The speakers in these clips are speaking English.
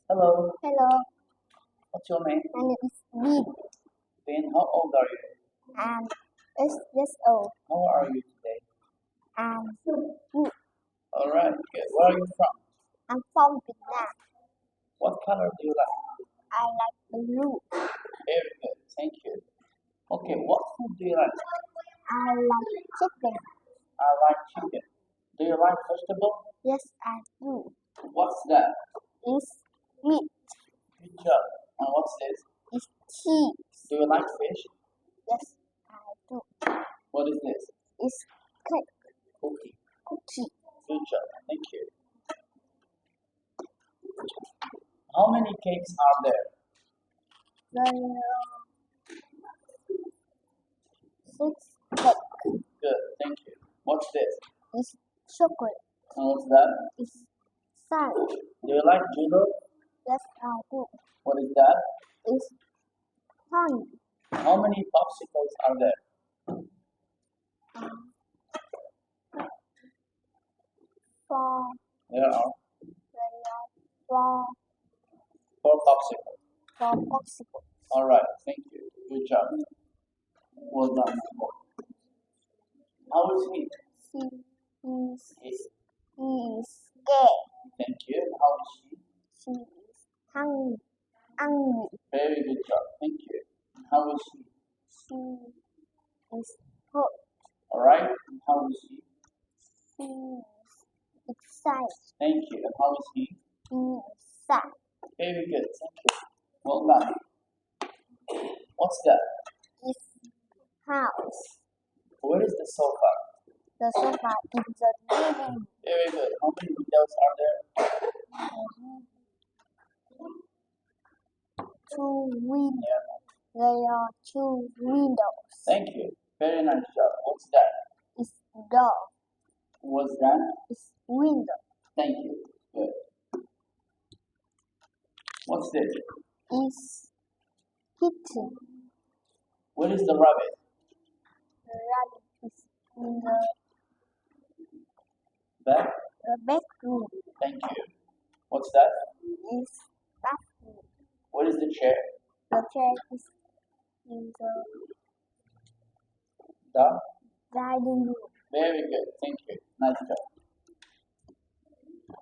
Hello, Hello, what's your name? my name is Bin. Ben, how old are you? I'm 8 years old. How are you today? I'm good. Alright, good. Where are you from? I'm from Vietnam. What color do you like? I like blue. Very good, thank you. Okay, what food do you like? I like chicken. I like chicken. Do you like vegetable? Yes, I do. What's that? It's meat. Good job. And what's this? It's cheese. Do you like fish? Yes, I do. What is this? It's cake. Cookie. Cookie. Good job, thank you. How many cakes are there? There are 6 cakes. Good, thank you. What's this? It's chocolate. And what's that? It's sand. Do you like judo? Yes, I do. What is that? It's honey. How many popsicles are there? Um, four. There are There are 4 popsicles. four popsicles. Alright, thank you. Good job. Well done, my boy. How is he? He is scared. Thank you. How is she? She is hungry. Very good job. Thank you. How is she? She is hot. Alright. How is she? She is excited. Thank you. And how is he? He is sad. Very good. Thank you. Well done. What's that? His house. Where is the sofa? The sofa in the living room. Very good. How many windows are there? 2 windows. Yeah. There are 2 windows. Thank you. Very nice job. What's that? It's door. What's that? It's window. Thank you. Good. What's this? It's kitchen. Where is the rabbit? The rabbit is in Back? the bedroom. Thank you. What's that? It's bathroom. Where is the chair? The chair is in the The? dining room. Very good. Thank you. Nice job.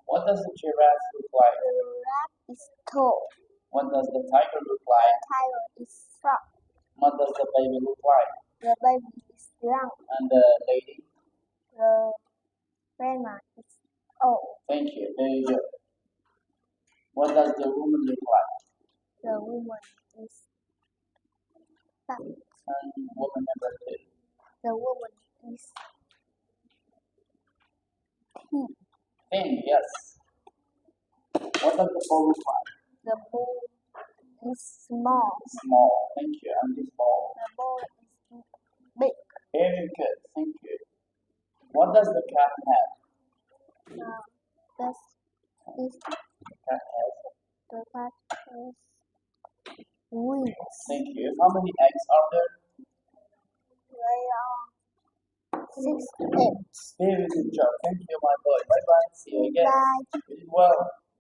What does the giraffe look like? The rat is tall. What does the tiger look like? The tiger is short. What does the baby look like? The baby is young. And the lady? The grandma is old. Thank you. Very good. What does the woman look like? The woman is fat. And woman number 2. The woman is thin. Thin, yes. What does the ball look like? The ball is small. Small. Thank you. And this ball? The ball is big. Very good. Thank you. What does the cat have? This is The cat has. the cat has wings. Thank you. How many eggs are there? There are 6 eggs. Very good job. Thank you, my boy. Bye bye. See you again. Bye. Well.